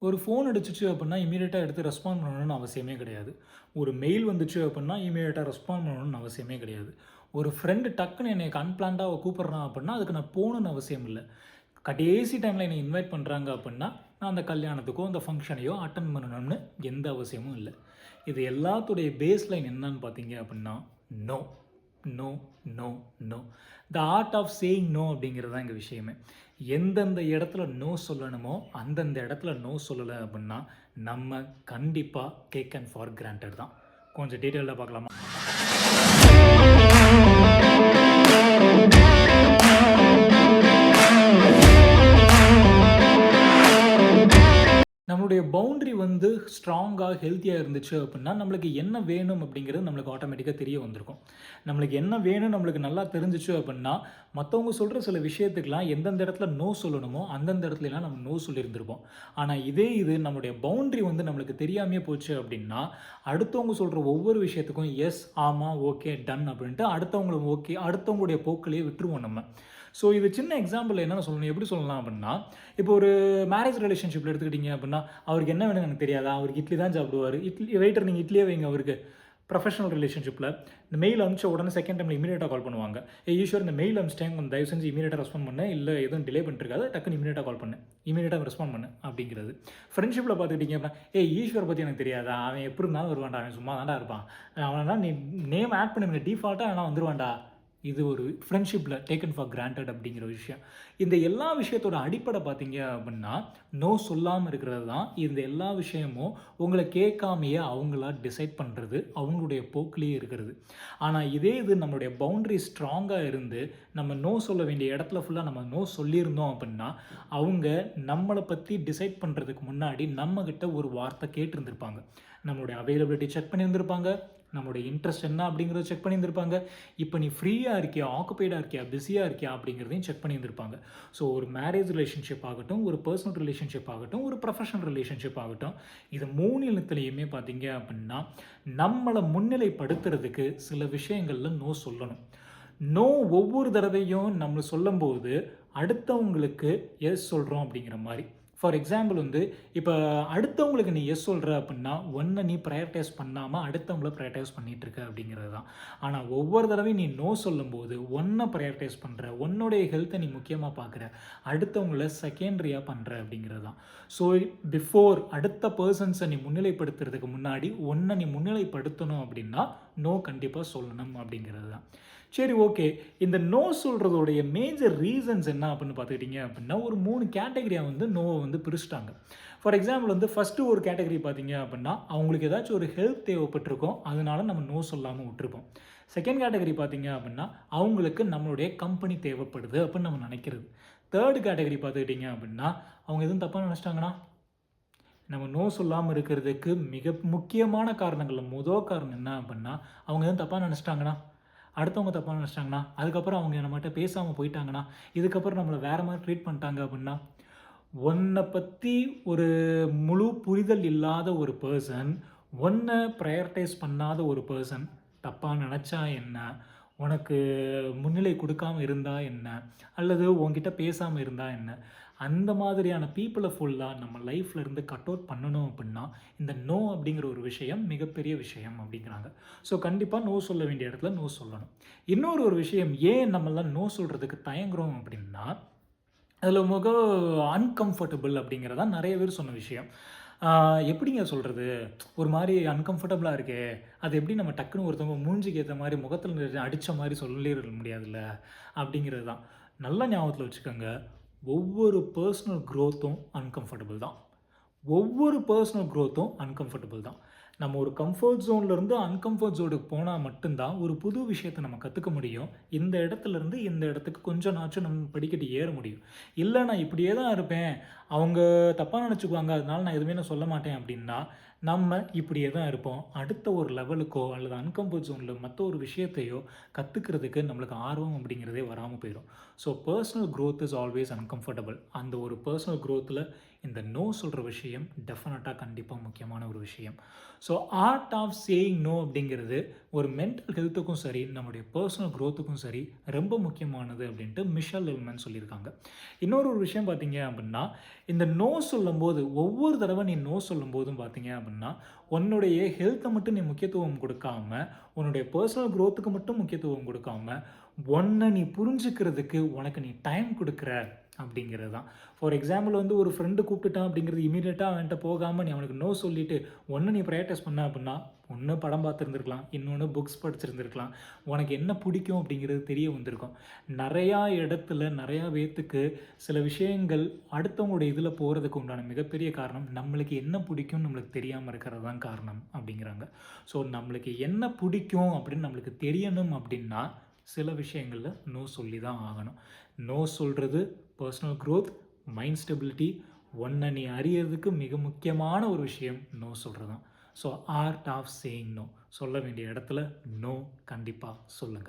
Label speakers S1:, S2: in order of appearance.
S1: ஒரு ஃபோன் அடிச்சுச்சு அப்படின்னா, இம்மீடியட்டா எடுத்து ரெஸ்பாண்ட் பண்ணணும்னு அவசியமே கிடையாது. ஒரு மெயில் வந்துச்சு அப்படின்னா, இம்மீடியட்டா ரெஸ்பாண்ட் பண்ணணும்னு அவசியமே கிடையாது. ஒரு ஃப்ரெண்ட் டக்குன்னு என்னைய அன்பிளான்டா கூப்பிடுறான் அப்படின்னா, அதுக்கு நான் போணும்னு அவசியம் இல்ல. கடைசி டைம்ல என்னை இன்வைட் பண்றாங்க அப்படின்னா, நான் அந்த கல்யாணத்துக்கோ, அந்த ஃபங்ஷனையோ அட்டெண்ட் பண்ணணும்னு எந்த அவசியமும் இல்ல. இது எல்லாத்துடைய பேஸ் லைன் என்னன்னு பார்த்தீங்க அப்படின்னா, no. No, no, no. The art of saying no அப்படிங்கிறது தான் இங்க விஷயமே. எந்தெந்த இடத்துல நோ சொல்லணுமோ, அந்தந்த இடத்துல நோ சொல்லல அப்படின்னா, நம்ம கண்டிப்பா டேக்கன் ஃபார் கிராண்டட் தான். கொஞ்சம் டீட்டெயில்டா பார்க்கலாமா? நம்மளுடைய பவுண்டரி வந்து ஸ்ட்ராங்கா, ஹெல்த்தியா இருந்துச்சு அப்படின்னா, நம்மளுக்கு என்ன வேணும் அப்படிங்கிறது நம்மளுக்கு ஆட்டோமேட்டிக்கா தெரிய வந்திருக்கும். நம்மளுக்கு என்ன வேணும் நம்மளுக்கு நல்லா தெரிஞ்சுச்சு அப்படின்னா, மத்தவங்க சொல்ற சில விஷயத்துக்குலாம் எந்தெந்த இடத்துல நோ சொல்லணுமோ, அந்தந்த இடத்துலலாம் நம்ம நோ சொல்லியிருந்திருப்போம். ஆனா இதே இது நம்முடைய பவுண்டரி வந்து நம்மளுக்கு தெரியாமயே போச்சு அப்படின்னா, அடுத்தவங்க சொல்ற ஒவ்வொரு விஷயத்துக்கும் எஸ், ஆமா, ஓகே, டன் அப்படின்ட்டு அடுத்தவங்களுடைய போக்கிலேயே விட்டுருவோம் நம்ம. ஸோ இது சின்ன எக்ஸாம்பிள் என்னென்ன சொல்லணும், எப்படி சொல்லலாம் அப்படின்னா, இப்போ ஒரு மேரேஜ் ரிலேஷன்ஷிப்பில் எடுத்துக்கிட்டீங்க அப்படின்னா, அவருக்கு என்ன வேணும்னு எனக்கு தெரியாதா? அவருக்கு இட்லி தான் சாப்பிடுவாரு. இட்லி வெயிட்டர் நீங்க இட்லியே வைங்க அவருக்கு. ப்ரொஃபஷனல் ரிலேஷன்ஷிப்பில இந்த மெயில் அனுப்பிச்ச உடனே செகண்ட் டைம்ல இமிடியேட்டா கால் பண்ணுவாங்க. ஈஸ்வர் இந்த மெயில் அனுப்பிச்சிட்டேன் கொஞ்சம் தயவு செஞ்சு இமிடியேட்டா ரெஸ்பாண்ட் பண்ணு. இல்ல எதுவும் டிலே பண்ணிருக்காத டக்குன்னு இமிடியேட்டா கால் பண்ணு. இமிடியேட்டா ரெஸ்பாண்ட் பண்ணு அப்படிங்கிறது. ஃப்ரெண்ட்ஷிப்பில பார்த்துக்கிட்டீங்க அப்படின்னா, ஈஸ்வர் பத்தி எனக்கு தெரியாதா? அவன் எப்படி இருந்தாலும் வருவான்டா. அவன் சும்மா தான்டா இருப்பான். அவனா நீ நேம் ஆட் பண்ணுங்க டிஃபால்ட்டா அவனா வந்துருவான்டா. இது ஒரு ஃப்ரெண்ட்ஷிப்பில் டேக்கன் ஃபார் கிராண்டட் அப்படிங்கிற விஷயம். இந்த எல்லா விஷயத்தோட அடிப்படை பார்த்தீங்க அப்படின்னா, நோ சொல்லாமல் இருக்கிறது தான். இந்த எல்லா விஷயமும் உங்களை கேட்காமையே அவங்களா டிசைட் பண்ணுறது, அவங்களுடைய போக்கிலேயே இருக்கிறது. ஆனால் இதே இது நம்மளுடைய பவுண்டரி ஸ்ட்ராங்காக இருந்து, நம்ம நோ சொல்ல வேண்டிய இடத்துல ஃபுல்லாக நம்ம நோ சொல்லியிருந்தோம் அப்படின்னா, அவங்க நம்மளை பற்றி டிசைட் பண்ணுறதுக்கு முன்னாடி நம்மக்கிட்ட ஒரு வார்த்தை கேட்டிருந்திருப்பாங்க. நம்மளுடைய அவைலபிலிட்டி செக் பண்ணியிருந்திருப்பாங்க. நம்மளுடைய இன்ட்ரெஸ்ட் என்ன அப்படிங்கிறத செக் பண்ணியிருந்திருப்பாங்க. இப்போ நீ ஃப்ரீயாக இருக்கியா, ஆக்குபைடாக இருக்கியா, பிஸியாக இருக்கியா அப்படிங்கிறதையும் செக் பண்ணியிருந்திருப்பாங்க. ஸோ ஒரு மேரேஜ் ரிலேஷன்ஷிப் ஆகட்டும், ஒரு பர்சனல் ரிலேஷன்ஷிப் ஆகட்டும், ஒரு ப்ரொஃபஷனல் ரிலேஷன்ஷிப் ஆகட்டும், இது 3 இடத்துலையுமே பார்த்தீங்க அப்படின்னா, நம்மளை முன்னிலைப்படுத்துறதுக்கு சில விஷயங்கள்ல நோ சொல்லணும். நோ ஒவ்வொரு தடவையும் நம்ம சொல்லும்போது, அடுத்தவங்களுக்கு எஸ் சொல்கிறோம் அப்படிங்கிற மாரி. ஃபார் எக்ஸாம்பிள் வந்து, இப்போ அடுத்தவங்களுக்கு நீ எஸ் சொல்ற அப்படின்னா, ஒண்ண நீ பிரையாரிட்டைஸ் பண்ணாம அடுத்தவங்கள பிரையாரிட்டைஸ் பண்ணிட்டு இருக்க அப்படிங்கிறது தான். ஆனா ஒவ்வொரு தடவையும் நீ நோ சொல்லும்போது, ஒண்ண பிரையாரிட்டைஸ் பண்ற, உன்னுடைய ஹெல்த்தை நீ முக்கியமா பார்க்குற, அடுத்தவங்கள செகண்டரியா பண்ற அப்படிங்கிறது தான். ஸோ பிஃபோர் அடுத்த பெர்சன்ஸை நீ முன்னிலைப்படுத்துறதுக்கு முன்னாடி, ஒண்ண நீ முன்னிலைப்படுத்தணும் அப்படின்னா, நோ கண்டிப்பா சொல்லணும் அப்படிங்கிறது தான். சரி, ஓகே. இந்த நோ சொல்றதோடைய மேஜர் ரீசன்ஸ் என்ன அப்படின்னு பார்த்துக்கிட்டீங்க அப்படின்னா, ஒரு 3 கேட்டகரியா வந்து நோவ வந்து பிரிச்சுட்டாங்க. ஃபார் எக்ஸாம்பிள் வந்து ஃபர்ஸ்ட்டு ஒரு கேட்டகரி பார்த்தீங்க அப்படின்னா, அவங்களுக்கு ஏதாச்சும் ஒரு ஹெல்ப் தேவைப்பட்டிருக்கும். அதனால நம்ம நோ சொல்லாம விட்டுருப்போம். செகண்ட் கேட்டகரி பார்த்தீங்க அப்படின்னா, அவங்களுக்கு நம்மளுடைய கம்பெனி தேவைப்படுது அப்படின்னு நம்ம நினைக்கிறது. தேர்ட் கேட்டகரி பார்த்துக்கிட்டீங்க அப்படின்னா, அவங்க எதுவும் தப்பா நினைச்சிட்டாங்கன்னா, நம்ம நோ சொல்லாம இருக்கிறதுக்கு மிக முக்கியமான காரணங்கள்ல காரணம் என்ன அப்படின்னா, அவங்க எதுவும் தப்பா நினைச்சிட்டாங்கன்னா, அடுத்தவங்க தப்பா நினைச்சிட்டாங்கன்னா, அதுக்கப்புறம் அவங்க நம்மகிட்ட பேசாம போயிட்டாங்கன்னா, இதுக்கப்புறம் நம்மள வேற மாரி ட்ரீட் பண்ணிட்டாங்க அப்படின்னா, உன்ன பத்தி ஒரு முழு புரிதல் இல்லாத ஒரு பெர்சன், உன்ன பிரையாரிடைஸ் பண்ணாத ஒரு பெர்சன், தப்பா நெனச்சா என்ன? உனக்கு முன்னிலை குடுக்காம இருந்தா என்ன? அல்லது உன்கிட்ட பேசாம இருந்தா என்ன? அந்த மாதிரியான பீப்பிள ஃபுல்லா நம்ம லைஃப்ல இருந்து கட் அவுட் பண்ணணும் அப்டின்னா, இந்த நோ அப்படிங்கிற ஒரு விஷயம் மிகப்பெரிய விஷயம் அப்படிங்கிறாங்க. ஸோ கண்டிப்பா நோ சொல்ல வேண்டிய இடத்துல நோ சொல்லணும். இன்னொரு ஒரு விஷயம் ஏன் நம்மலாம் நோ சொல்றதுக்கு தயங்குறோம் அப்படின்னா, அதில அன்கம்ஃபர்டபுள் அப்படிங்கிறது தான் நெறைய பேர் சொன்ன விஷயம். ஆ எப்படிங்க சொல்றது? ஒரு மாரி அன்கம்ஃபர்டபுளா இருக்கே! அது எப்படி நம்ம டக்குனு ஒருத்தவங்க மூஞ்சிக்கு ஏத்த மாரி முகத்தில அடிச்ச மாரி சொல்லிற முடியாதுல்ல, அப்படிங்கிறது தான். நல்லா ஞாபகத்தில வச்சுக்கோங்க. ஒவ்வொரு பெர்சனல் குரோத்தும் அன்கம்ஃபர்டபுள் தான். ஒவ்வொரு பெர்சனல் குரோத்தும் அன்கம்ஃபர்டபுள் தான். நம்ம ஒரு கம்ஃபர்ட் ஜோன்லேருந்து அன்கம்ஃபர்ட் ஜோனுக்கு போனா மட்டும் தான், ஒரு புது விஷயத்த நம்ம கத்துக்க முடியும். இந்த இடத்துலருந்து இந்த இடத்துக்கு கொஞ்ச நாச்சும் நம்ம படிக்கட்டு ஏற முடியும். இல்ல நான் இப்படியே தான் இருப்பேன். அவங்க தப்பா நெனச்சுக்குவாங்க. அதனால நான் எதுவுமே சொல்ல மாட்டேன் அப்படின்னா, நம்ம இப்படியே தான் இருப்போம். அடுத்த ஒரு லெவலுக்கோ அல்லது அன்கம்ஃபர்ட் ஜோன்ல மத்த ஒரு விஷயத்தையோ கத்துக்கிறதுக்கு நம்மளுக்கு ஆர்வம் அப்படிங்கிறதே வராம போயிரும். So personal growth is always uncomfortable. அந்த ஒரு பெர்சனல் குரோத்ல இந்த நோ சொல்கிற விஷயம் டெஃபினட்டாக கண்டிப்பாக முக்கியமான ஒரு விஷயம். So art of saying no அப்படிங்கிறது ஒரு மென்டல் ஹெல்த்துக்கும் சரி, நம்மளுடைய பர்சனல் க்ரோத்துக்கும் சரி ரொம்ப முக்கியமானது அப்படின்ட்டு மிஷல் லில்மன் சொல்லியிருக்காங்க. இன்னொரு ஒரு விஷயம் பார்த்தீங்க அப்படின்னா, இந்த நோ சொல்லும்போது ஒவ்வொரு தடவை நீ நோ சொல்லும்போதும் பார்த்தீங்க அப்படின்னா, உன்னுடைய ஹெல்த்தை மட்டும் நீ முக்கியத்துவம் கொடுக்காம, உன்னுடைய பர்சனல் க்ரோத்துக்கு மட்டும் முக்கியத்துவம் கொடுக்காம, உன்னை நீ புரிஞ்சுக்கிறதுக்கு உனக்கு நீ டைம் கொடுக்குற அப்படிங்கிறது தான். ஃபார் எக்ஸாம்பிள் வந்து ஒரு ஃப்ரெண்டு கூப்பிட்டுட்டான் அப்படிங்கிறது இமீடியட்டாக அவன்கிட்ட போகாமல் நீ அவனுக்கு நோ சொல்லிவிட்டு ஒன்று நீ ப்ரையாரிட்டைஸ் பண்ண அப்படின்னா, ஒன்று படம் பார்த்துருந்துருக்கலாம், இன்னொன்று புக்ஸ் படிச்சிருந்துருக்கலாம், உனக்கு என்ன பிடிக்கும் அப்படிங்கிறது தெரிய வந்திருக்கும். நிறையா இடத்துல நிறையா பேத்துக்கு சில விஷயங்கள் அடுத்தவங்களுடைய இதில் போகிறதுக்கு உண்டான மிகப்பெரிய காரணம் நம்மளுக்கு என்ன பிடிக்கும்னு நம்மளுக்கு தெரியாமல் இருக்கிறது தான் காரணம் அப்படிங்கிறாங்க. ஸோ நம்மளுக்கு என்ன பிடிக்கும் அப்படின்னு நம்மளுக்கு தெரியணும் அப்படின்னா சில விஷயங்களில் நோ சொல்லி தான் ஆகணும். நோ சொல்கிறது பர்சனல் க்ரோத், மைண்ட் ஸ்டெபிலிட்டி, ஒன்றை நீ அறியறதுக்கு மிக முக்கியமான ஒரு விஷயம் நோ சொல்கிறது தான். So art of saying no. சொல்ல வேண்டிய இடத்துல நோ கண்டிப்பாக சொல்லுங்கள்.